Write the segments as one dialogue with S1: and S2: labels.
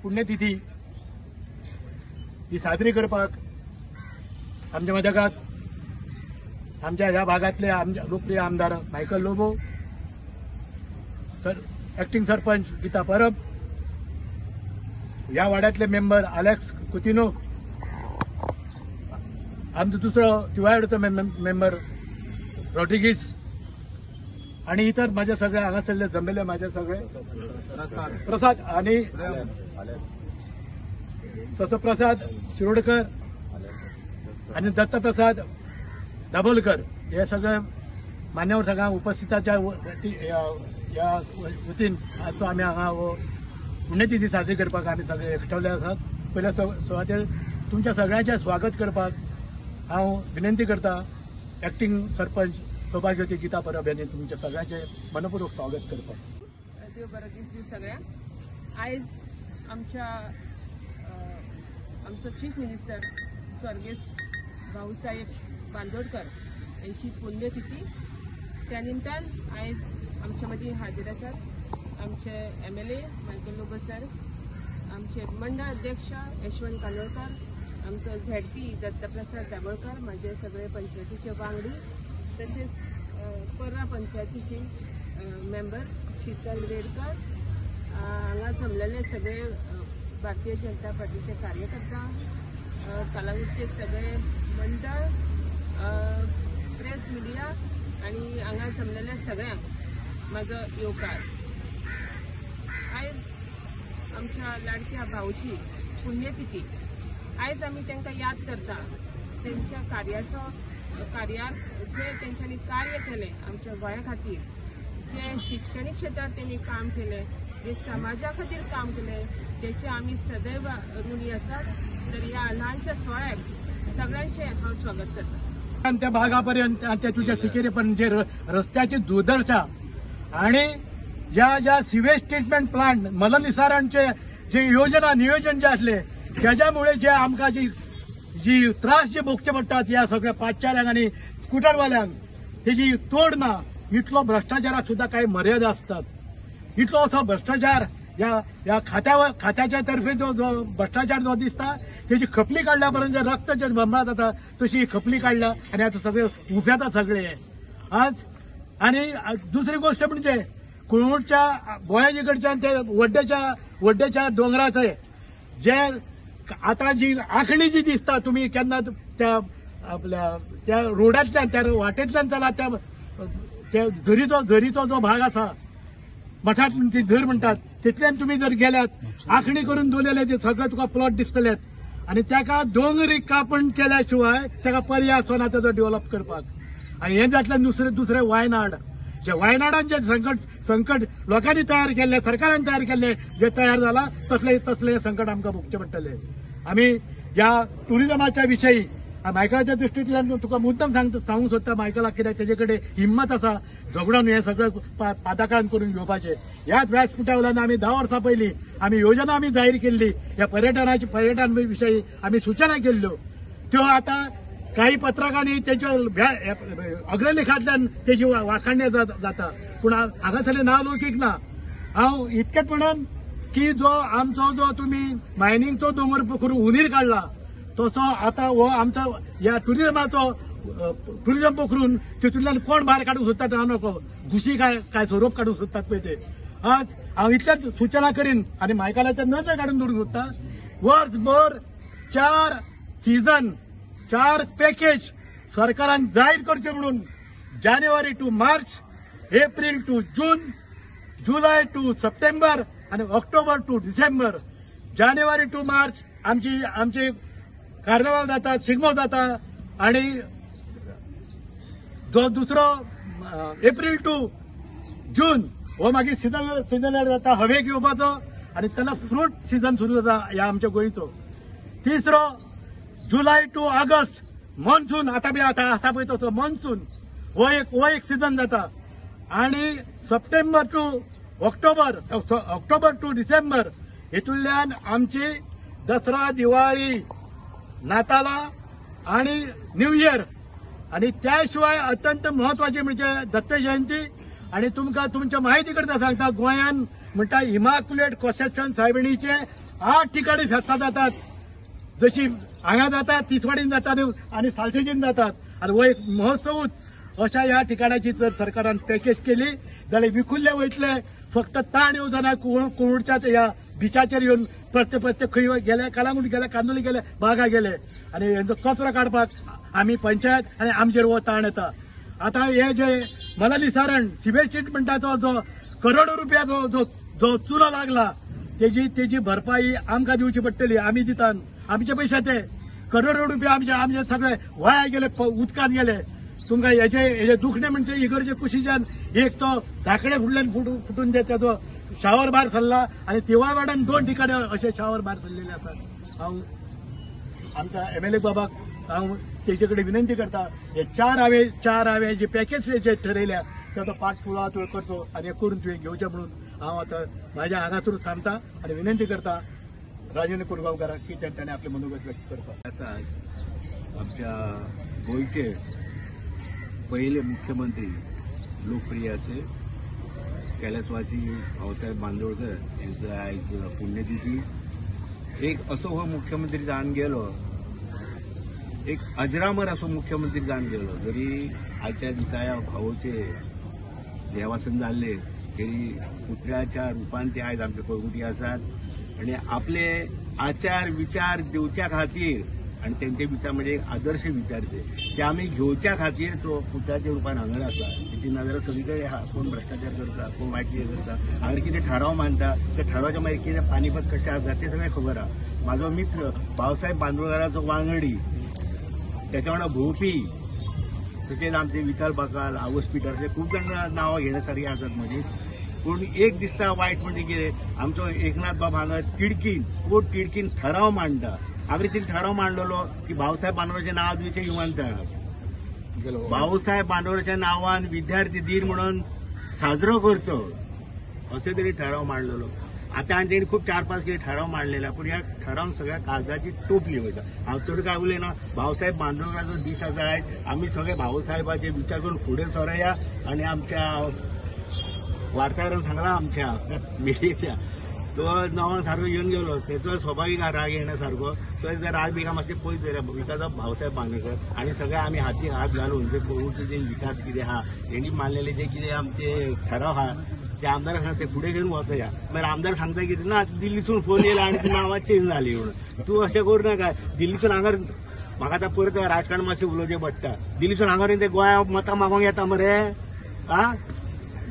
S1: पुण्यतिथी ही साजरी करपाक आमच्या मदगात आमच्या ह्या भागातले लोकप्रिय आमदार मायकल लोबो, ऍक्टिंग सरपंच गीता परब, या वाड्यातले मेंबर अलेक्स कुतिनो, आमचो दुसरो तिवायडचो मेंबर रॉड्रिगीस आणि इतर माझ्या सगळ्या हांगासरले जमलेले माझे सगळे प्रसाद आणि तसो प्रसाद शिरोडकर आणि दत्तप्रसाद दाभोलकर हे सगळे मान्यवर सगळ्या उपस्थिताच्या या वतीन आजचो आम्ही हांगा पुण्यतिथी साजरी करपाक आम्ही सगळे एकठावले आसात। पयल्या सुवातेर तुमच्या सगळ्यांचे स्वागत करपाक हांव विनंती करता ऍक्टिंग सरपंच सौभाग्यवती गीता परब यांनी तुमच्या सगळ्यांचे मनपूर्वक स्वागत करपाक।
S2: देव बरो दीस सगळ्यांक। आयज आमचो चीफ मिनिस्टर स्वर्गीय भाऊसाहेब बांदोडकर यांची पुण्यतिथी, त्या निमतान आयज आमच्या मदीं हाजीर आसात आमचे MLA मायकल लोबो सर, आमचे मंडळ अध्यक्ष यशवंत कानोळकर, आमचो ZP दत्तप्रसाद दाभोळकर, माझे सगळे पंचायतीचे वांगडी, तसेच पर्रा पंचायतीचे मेंबर शीतल रेडकर, हांगा जमलेले सगळे भारतीय जनता पार्टीचे कार्यकर्ता, कलाविदचे सगळे मंडळ, प्रेस मिडिया आणि हांगा जमलेल्या सगळ्यांक माझो येवकार। आयज आमच्या लाडक्या भाऊची पुण्यतिथी, आयज आमी तांकां याद करता त्यांच्या कार्यात जे तेंच्यांनी कार्य केले आमच्या गोंया खातीर, जे शिक्षणीक क्षेत्रात त्यांनी काम केले, जे समाजा खातीर काम केले, त्याचे आम्ही सदैव ऋणी आसात। तर या ल्हानशा सोहळ्याक सगळ्यांचे हांव स्वागत करता।
S1: त्या भागापर्यंत त्या तुझ्या सिकेरेपर्यंत जे रस्त्याची दुर्दशा आणि ज्या सिवेज ट्रीटमेंट प्लांट मलनिसारांचे जे योजना नियोजन जे असले त्याच्यामुळे जे आमकां जी त्रास जे भोगचे पडटात या सगळ्या पादचाऱ्यांक आणि स्कूटरवाल्यांक तेजी तोड ना। इतलो भ्रष्टाचाराक सुद्धा काही मर्यादा असतात। इतलो असो भ्रष्टाचार या खात्याच्या तर्फे जो भ्रष्टाचार जो दिसता त्याची खपली काढल्यापर्यंत रक्त जे भंबळा जाता तशी खपली काढल्या आणि आता सगळे उफ्याता सगळे आज। आणि दुसरी गोष्ट म्हणजे कुळवूडच्या बोयाजीकडच्यान ते वड्डेच्या डोंगराचे जे आता जी आखणी जी दिसता, तुम्ही केन्ना त्या आपल्या त्या रोडांतल्यान त्या वाटेंतल्यान चला त्या झरीचो जो भाग आसा मठात ती झर म्हणतात तितल्यान तुम्ही जर गेल्यात आखणी करून दवरलेले ते सगळे तुका प्लॉट दिसतलेत आणि त्याका डोंगरी कापण केल्याशिवाय त्याका पर्याय आसना ताजो डेव्हलप करपाक। आणि हे जातल्यान दुसरे वायनाड, जे वायनाडान जे संकट लोकांनी तयार केले, सरकारान तयार केले, जे तयार झाला तसले संकट आमकां भोगचे पडटले। आम्ही या टुरिझमाच्या विषयी मायकलाच्या दृष्टींतल्यान तुका मुद्दम सांगूंक सोदता, मायकलाक कित्याक तेजेकडे हिम्मत आसा झगडून हे सगळं पादाकाळान करून घेवपाचे। ह्याच व्यासपीठावयल्यान आम्ही 10 वर्सां पयलीं आम्ही योजना आम्ही जाहीर केल्ली, या पर्यटन विषयी आम्ही सूचना केल्ल्यो, त्यो आता काही पत्रकारांनी त्याच्या अग्रलेखांतल्यान तेजी वाखाणणी जाता, पूण हांगासरलें नांव लौकीक ना। हांव इतकेंच म्हणन की जो तुम्ही मायनिंगचो दोंगर करून उंदीर काढला तसो आता हो आमचा या टुरिझम पकडून तितूंतल्यान कोण भायर काडूंक सोदता तो नको, घुशी काय स्वरूप काडूंक सोदतात पळय ते। आज हांव इतल्याच सूचना करीन आणि मायकलाच्या नजर काडून दवरूंक सोदता, वर्सभर 4 सीझन 4 पॅकेज सरकारान जाहीर करचे म्हणून जानेवारी to March, April to June, जुलै टू सप्टेंबर आणि ऑक्टोबर टू डिसेंबर। जानेवारी टू मार्च आमची कार्नावाल जाता, शिगमो जाता आणि दुसरो एप्रिल टू जून हो मागीर सिजनल जाता हवेक येवपाचो आणि तेन्ना फ्रूट सीझन सुरू जाता ह्या आमच्या गोंयचो। तिसरो जुलै टू ऑगस्ट मॉन्सून, आता बी आसा पळय तसो मॉन्सून हो एक सीझन जाता आणि September to October to December हेतूंतल्यान आमची दसरा, दिवाळी, नाताला आणि न्यू इयर आणि त्याशिवाय अत्यंत महत्वाची म्हणजे दत्त जयंती। आणि तुमच्या माहिती करता सांगता गोंयान म्हणटा इमॅक्युलेट कॉन्सेप्शन सायबिणीचे 8 ठिकाणी फेस्ता जातात. जशी हांगा जातात, तिसवाडीन जातात आणि सालसेजीन जातात. आणि हो एक महोत्सवूच अशा ह्या ठिकाणाची जर सरकारान पॅकेज केली जाल्यार विखुल्ले वयतले. फक्त ताण येवजना कोळूरच्या ह्या बिचाचेर येवन प्रत्येक खंय गेले, कलांगूट गेले, कांदोली गेले, बागा गेले आणि यांचो कचरो काडपाक आमी पंचायत आणि आमचेर हो ताण येता. आता हे जे मलाली सारण सिवेज ट्रीटमेंटाचो जो करोडो रुपयाचो जो चुनो लागला तेजी भरपाई आमकां दिवची पडटली. आमी दितात आमचे पयशाचे करोडो रुपया आमचे सगळे व्हाळा गेले, उदकान गेले. तुमकां हेजे दुखणे म्हणजे इगर्जे कुशीच्यान एक तो झांकडे फुडल्यान फुटून त्याचो शावर भायर सरला आणि तेव्हा वाड्यान 2 ठिकाणी असे शावर भायर सरलेले आसात. हांव आमच्या MLA बाबाक हांव तेजे कडेन विनंती करता, हे चार हांवें जे पॅकेज जे ठरयल्या त्याचो पाठपुरावा तुवें करचो आणि हे करून तुवें घेवचें म्हणून हांव आतां म्हाज्या हांगासर थांबता आणि विनंती करता राजेंद्र कोरगांवकाराक की ताणें आपले मनोगत व्यक्त करपाक.
S3: आसा आमच्या गोंयचे पहिले मुख्यमंत्री लोकप्रिय असे कैलासवासी भाऊसाहेब बांदोडकर यांचं आज पुण्यतिथी. एक असो हो मुख्यमंत्री जावन गेलो, एक अजरामर असो मुख्यमंत्री जावन गेलो. जरी आजच्या दिसा भाऊचे देवासन जाल्ले तरी पुतळ्याच्या रुपान ते आज आमचे कळंगुटी आसात आणि आपले आचार विचार दिवच्या खातीर आणि त्यांचे विचार म्हणजे एक आदर्श विचार ते आम्ही घेवच्या खातीर तो पुतळ्याच्या रुपान हांगर आसा. तेची नजर सगळीकडे आहा. कोण भ्रष्टाचार करता, कोण वायट कितें करता, हांगर कितें थाराव मांडटा, त्या थारावाच्या मागीर कितें पानिपत कशें आसा तें सगळें खबर आहा. म्हाजो मित्र भाऊसाहेब बांदोडकराचो वांगडी, त्याच्या वांगडा भोंवपी तशेंच आमचे विशाल बाकाल, आवस पिटर अशे खूब जाण नांवां घेण्यासारखी आसात म्हजी. पूण एक दिसा वायट म्हणजे कितें, आमचो एकनाथ बाब हांगा कोर्ट तिडकीन ठराव मांडटा. हांवें तिणें ठराव मांडलेलो की भाऊसाहेब बांदोडकराचें नांव दिवचें विमानतळाक. भाऊसाहेब बांदोडकराच्या नांवान विद्यार्थी दीन म्हणून साजरो करचो अशें तरी ठराव मांडलेलो. आतां आनी तेणी खूब 4-5 कितें ठराव मांडलेला, पूण ह्या ठरावान सगळ्या कागदाची टोपली वयता. हांव चड काय उलयना. भाऊसाहेब बांदोडकराचो दीस आसा आयज. आमी सगळे भाऊसाहेबाचे विचार करून फुडें सरया आणि आमच्या वार्ताहरान सांगला आमच्या मिडियाच्या तो नांवान सारको येवन गेलो. तेचो स्वाभावीक राग येण्यासारको. तो जर राग बिगा मातशें पयस जाल्यार बिकॉज ऑफ भाऊसाहेब बांदोडकर आणि सगळे आमी हाती हात घालून जे कोळूरचे जे विकास कितें आहा, तेणी मांडलेले जे कितें आमचे ठराव आहा ते आमदाराक सांगता ते फुडें घेवन वचया. मागीर आमदार सांगता की ना दिल्लीसून फोन येयला आनी ती नांवां चेंज जाली म्हणून. तूं अशें कर नाका. दिल्लीसून हांगर म्हाका आतां परत राजकारण मातशें उलोवचें पडटा. दिल्लीसून हांगर ते गोंया मतां मागोंक येता मरे. आं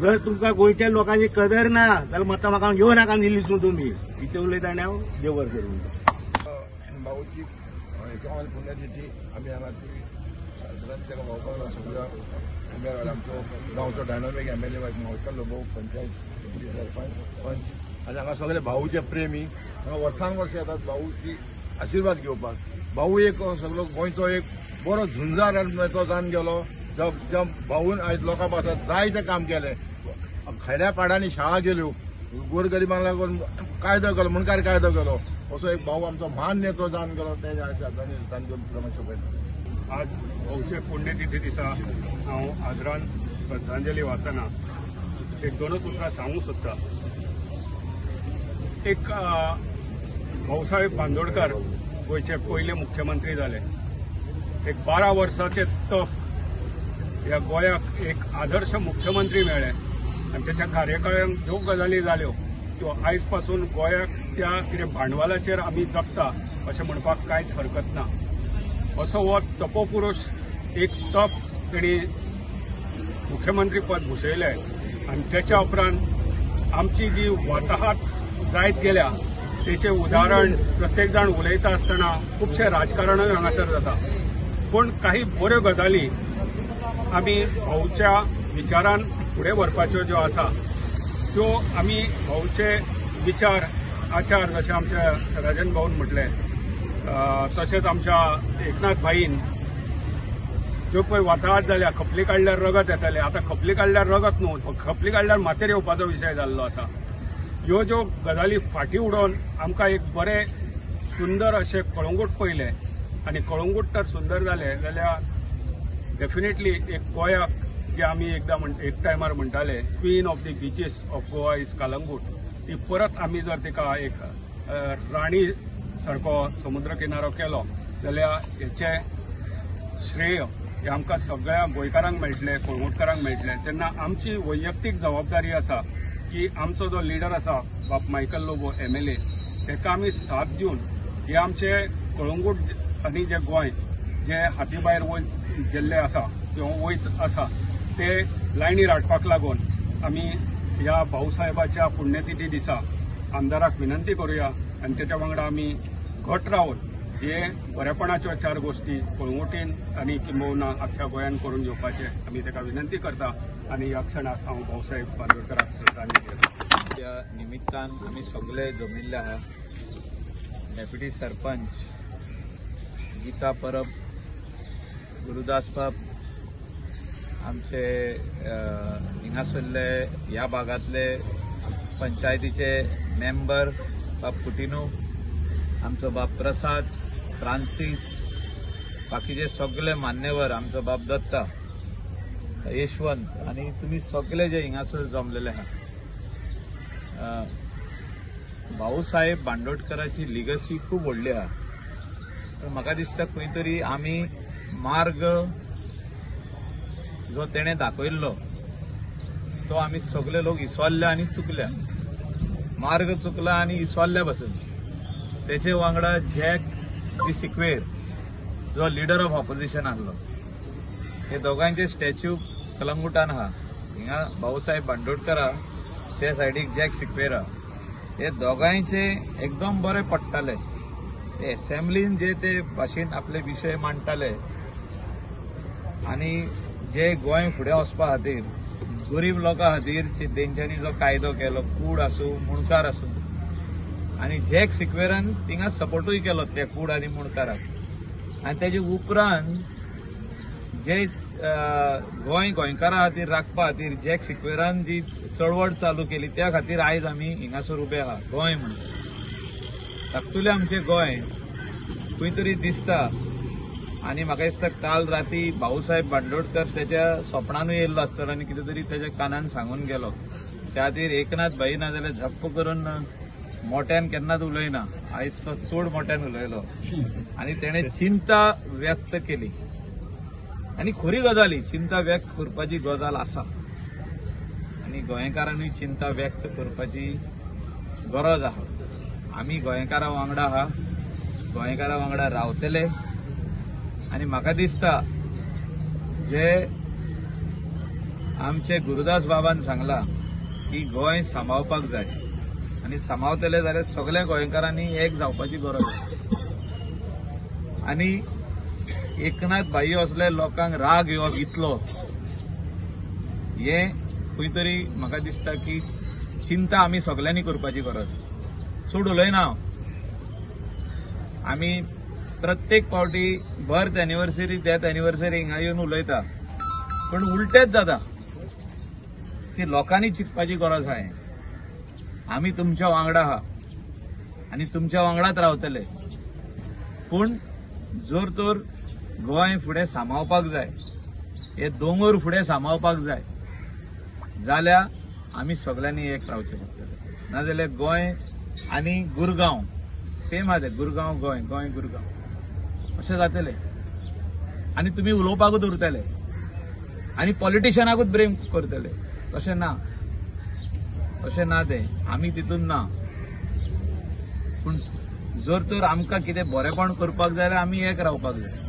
S3: जर तुमकां गोंयच्या लोकांची कदर ना जाल्यार मतां म्हाका घेवं नाका दिल्लीसून तुमी. इथे उलयता आनी हांव देव बरें करूं.
S4: भाऊची एकावन्न पुण्यतिथी आम्ही हांगा साजरात तेका भोंवपाक सगळ्या उमेदवार आमचो गांवचो डायनॉमीक MLA मावळकर भाऊ, पंचायत सरपंच पंच आनी हांगा सगळे भाऊचे प्रेमी हांगा वर्सान वर्स येतात भाऊची आशिर्वाद घेवपाक. भाऊ एक सगळो गोंयचो एक बरो झुंजार नेतो जावन गेलो. ज्या भाऊन आयज लोकां पासत जायतें काम केलें. खेड्या पाड्यांनी शाळा गेल्यो, गोरगरिबांक लागून कायदो केलो, मुणकार कायदो केलो. असो एक भाऊ आमचो महान नेतो जावन गेलो. ते
S5: आज भाऊचे पुण्यतिथी दिसा हांव आदरान श्रद्धांजली वाचतना एक 2 उतरां सांगूंक सोदता. एक भाऊसाहेब बांदोडकर गोंयचे पयले मुख्यमंत्री जाले. एक 12 वर्सांचे तप ह्या गोंयाक एक आदर्श मुख्यमंत्री मेळ्ळे आनी त्याच्या कार्यकाळान ज्यो गजाली जाल्यो त्यो आयज पासून गोंयाक त्या कितें भांडवलाचेर आमी जगता अशें म्हणपाक कांयच हरकत ना. असो हो तपोपुरुश एक तप तेणी मुख्यमंत्री पद भुशयलें आनी त्याच्या उपरांत आमची जी वाताहत जायत गेल्या तेचें उदाहरण प्रत्येक जाण उलयता आसतना खुबशे राजकारणूय हांगासर जाता. पूण काही बऱ्यो गजाली आमी भाऊच्या विचारान फुडें व्हरपाच्यो ज्यो आसा त्यो आमी भाऊचे विचार आचार जशें आमच्या राजन भाऊन म्हटलें तशेंच आमच्या एकनाथ भाईन ज्यो पळय वाताहत जाल्या खपली काडल्यार रगत येताले. आतां खपली काडल्यार रगत न्हू, खपली काडल्यार माथेर येवपाचो विशय जाल्लो आसा. ह्यो ज्यो गजाली फाटीं उडोवन आमकां एक बरें सुंदर अशें कळंगूट पयलें आनी कळंगूट तर सुंदर जालें जाल्यार डेफिनेटली एक गोंयाक जे आमी एकदां एक टायमार म्हणटाले queen of the beaches of Goa is Calangute, ती परत आमी जर तिका एक राणी सारको समुद्र किनारो केलो जाल्यार हेचे श्रेय हे आमकां सगळ्या गोंयकारांक मेळटले, कोळंगूटकारांक मेळटले. तेन्ना आमची वैयक्तीक जबाबदारी आसा की आमचो जो लिडर आसा बाब मायकल लोबो MLA ताका आमी साथ दिवन हे आमचे कळंगूट आनी जे गोंय जे हाती भायर गेल्ले आसा किंवा वयत आसा ते लायनीर हाडपाक लागून आमी ह्या भाऊसाहेबाच्या पुण्यतिथी दिसा आमदाराक विनंती करूया आनी त्याच्या वांगडा आमी घट रावन हे बरेपणाच्यो 4 गोष्टी कळंगुटीन आनी किंबहुना आख्या गोंयान करून घेवपाचे आमी ताका विनंती करता आनी ह्या क्षणाक हांव भाऊसाहेब बांदोडकराक श्रद्धांजली दिता.
S6: त्या निमित्तान आमी सगळे जमिल्ले आहा. डेप्युटी सरपंच गीता परब, गुरुदास बाब, आमचे हिंगासरले ह्या भागातले पंचायतीचे मेंबर बाब कुटिनू, आमचो बाब प्रसाद, फ्रांसीस, बाकीचे सगळे मान्यवर, आमचो बाब दत्ता, यशवंत आनी तुमी सगळे जे हिंगासर जमलेले आहा. भाऊसाहेब बांदोडकराची लिगसी खूब व्हडली आहा. पण म्हाका दिसता खंय तरी आमी मार्ग जो तेणे दाखयल्लो तो आमी सगळे लोक इसवाल्ल्या आनी चुकल्या. मार्ग चुकला आनी इसवाल्ल्या पासून तेचे वांगडा जॅक दी सिक्वेर जो लिडर ऑफ ऑपोजिशन आसलो, हे दोगांचे स्टॅच्यू कलंगुटान आहा. हिंगा भाऊसाहेब बांदोडकर आहा, ते सायडीक जॅक सिक्वेर आहा. हे दोगांयचे एकदम बरे पडटाले. ते असेंब्लीन जे ते भाशेन आपले विशय मांडटाले आनी जे गोंय फुडें वचपा खातीर गरीब लोकां खातीर तेंच्यांनी जो कायदो केलो, कूड आसूं मुणकार आसूं, आनी जॅक सिक्वेरान थिंगा सपोर्टूय केलो ते कूड आनी मुणकाराक. आनी तेजे उपरांत जे गोंयकारां खातीर राखपा खातीर जॅक सिक्वेरान जी चळवळ चालू केली त्या खातीर आयज आमी हिंगासर उबे आहा गोंय म्हणून. धाकटुलें आमचें गोंय खंय तरी दिसता. आनी म्हाका दिसता काल राती भाऊसाहेब बांदोडकर त्याच्या स्वप्नानूय येयल्लो आसतलो आनी कितें तरी तेच्या कानान सांगून गेलो. त्या खातीर एकनाथ भाई ना जाल्यार झप्प करून मोठ्यान केन्नाच उलयना. आयज तो चड मोठ्यान उलयलो आनी तेणे चिंता व्यक्त केली. आनी खरी गजाली चिंता व्यक्त करपाची गजाल आसा आनी गोंयकारांनी चिंता व्यक्त करपाची गरज आहा. आमी गोंयकारां वांगडा आहा, गोंयकारां वांगडा रावतले. आनी म्हाका दिसता जे आमचे गुरुदास बाबान सांगला की गोंय सांबाळपाक जाय आनी सांबाळतले जाल्यार सगळ्या गोंयकारांनी एक जावपाची गरज आसा. आनी एकनाथ भाई असले लोकांक राग येवप इतलो हे खंय तरी म्हाका दिसता की चिंता आमी सगळ्यांनी करपाची गरज. चड उलयना हांव. आमी प्रत्येक फावटी बर्थ एनिवर्सरी डेथ एनिवर्सरी हिंगा येवन उलयता पण उलटेच जाता. लोकांनी चिंतपाची गरज आहा. आमी तुमच्या वांगडा आहा आनी तुमच्या वांगडाच रावतले. पूण जर तर गोंय फुडें सांबाळपाक जाय, हे दोंगर फुडें सांबाळपाक जाय जाल्यार आमी सगळ्यांनी एक रावचें पडटलें. नाजाल्यार गोंय आनी गुरगांव सेम आहा. ते गुरगांव गोंय, गोंय गुरगांव अशें जातलें आनी तुमी उलोवपाकूच उरतले आनी पॉलिटिशनाकूच ब्लेम करतले. तशें ना, तशें ना. ते आमी तितून ना. पूण जर तर आमकां कितें बरेपण करपाक जाय जाल्यार आमी एक रावपाक जाय.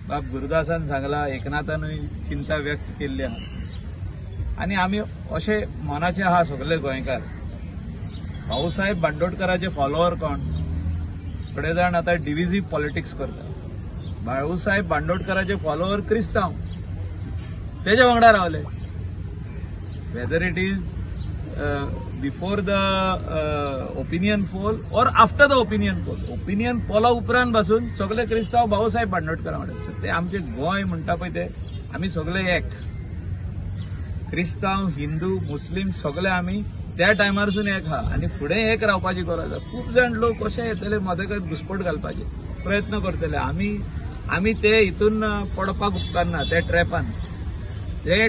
S6: बाब गुरुदासान सांगला, एकनाथानूय चिंता व्यक्त केल्ली आहा आनी आमी अशे मनाचे आहा सगळे गोंयकार. भाऊसाहेब बांदोडकराचे फॉलोवर कोण? थोडे जाण आता डिव्हिजिव्ह पॉलिटिक्स करता. भाऊसाहेब बांदोडकराचे फॉलोवर क्रिस्तांव तेजे वांगडा रावले. Whether it is before the opinion poll or after the opinion poll. Opinion पोला उपरांत पासून सगळे क्रिस्तांव भाऊसाहेब बांदोडकरा वांगडा. ते आमचे गोंय म्हणटा पळय ते आमी सगळे एक. क्रिस्तांव, हिंदू, मुस्लीम सगळे आमी त्या टायमारसून एक आहा आनी फुडें एक रावपाची गरज आहा. खूब जाण लोक कशे येतले मदगत घुसपट घालपाचे प्रयत्न करतले. आमी ते हितून पडपाक उपकारना. ते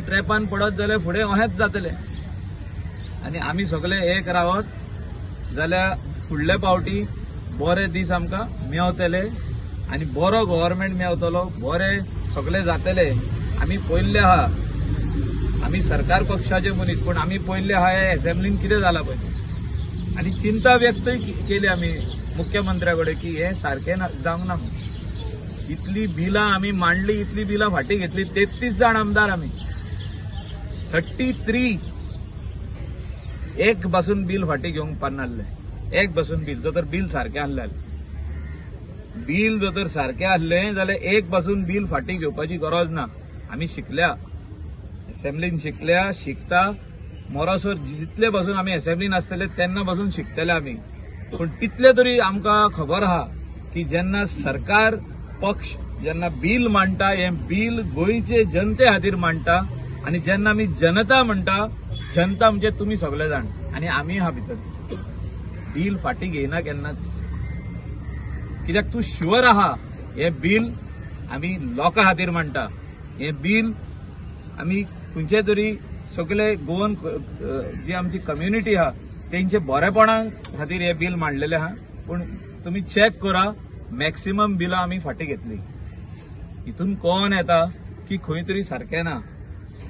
S6: ट्रॅपान पडत जाल्यार फुडें अशेंच जातलें. आनी आमी सगळे एक रावत जाल्यार फुडले फावटी बरे दीस आमकां मेवतले आनी बरो गव्हर्नमेंट मेवतलो, बरे सगळे जातले. आमी पयल्ले आहा, आमी सरकार पक्षाचे मनीस, पण आमी पयल्ले आहा हे असेंब्लीन कितें जालां पळय. आनी चिंता व्यक्तय केली आमी मुख्यमंत्र्या कडेन की हे सारकें जावंक ना. इतली बिलां आमी मांडली, इतली बिलां फाटीं घेतली. 33 जाण आमदार आमी, 33 एक पासून बिल फाटीं घेवंक पानासले. एक पासून बिल, जर तर बिल सारकें आसलें, बिल जर तर सारकें आसलें जाल्यार एक पासून बिल फाटीं घेवपाची गरज ना. आमी शिकल्या, असेंब्लीन शिकल्या, शिकता मोरासोर. जितले पासून आमी असेंब्लीन आसतले तेन्ना पासून शिकतले आमी. पूण तितले तरी आमकां खबर आहा की जेन्ना सरकार पक्ष जेन्ना बिल मांडटा, हें बिल गोंयचे जनते खातीर मांडटा. आनी जेन्ना आमी जनता म्हणटा, जनता म्हणजे तुमी सगळे जाण आनी आमी आहा भितर. बिल फाटीं घेयना केन्नाच. कित्याक तूं शुअर आहा हें बिल आमी लोकां खातीर मांडटा. हें बिल आमी खंयचे तरी सगळे गोवन जी आमची कम्युनिटी आहा तेंचे बरेपणा खातीर हें बिल मांडलेलें आहा. पूण तुमी चॅक करा, मॅक्सिमम बिलां आमी फाटीं घेतली. हितून कळोन येता की खंय तरी सारकें ना.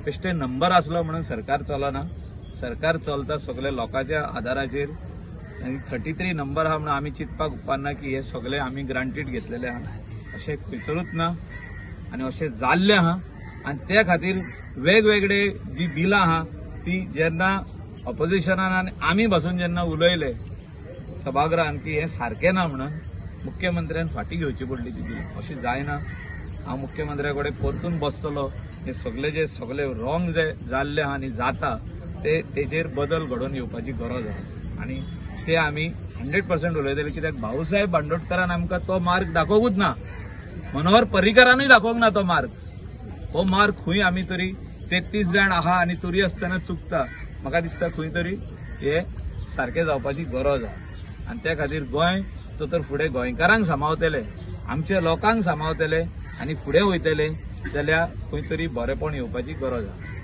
S6: बेश्टे नंबर आसलो म्हणून सरकार चलना. सरकार चलता सगळे लोकांच्या आदाराचेर. आनी 33 नंबर आहा म्हणून आमी चिंतपाक उपकारना की हे सगळे आमी ग्रांटेड घेतलेले आहा. अशें खंयसरूच ना आनी अशें जाल्लें आहा. आनी त्या खातीर वेगवेगळे जी बिलां आहा ती जेन्ना ऑपोजिशनान आनी आमी बसून जेन्ना उलयले सभागृहान की हें सारकें ना म्हणून, मुख्यमंत्र्यान फाटीं घेवची पडली ती बिलां. अशें जायना. हांव मुख्यमंत्र्या कडेन परतून बसतलो. हे सगळे रॉंग जे जाल्ले आहा आनी जाता तेचेर बदल घडोवन येवपाची गरज आहा. आनी ते आमी 100% उलयतले. कित्याक भाऊसाहेब बांदोडकरान आमकां तो मार्ग दाखोवूच ना. मनोहर पर्रीकरानूय दाखोवंक ना तो मार्ग. हो मार्ग खंय आमी तरी 33 जाण आहा आनी तरी आसतना चुकता. म्हाका दिसता खंय तरी हे सारकें जावपाची गरज आहा. आनी त्या खातीर गोंय तर फुडें गोंयकारांक सांबाळतले, आमच्या लोकांक सांबाळतले आनी फुडें वयतले जाल्यार खंय तरी बरेपण येवपाची गरज आहा.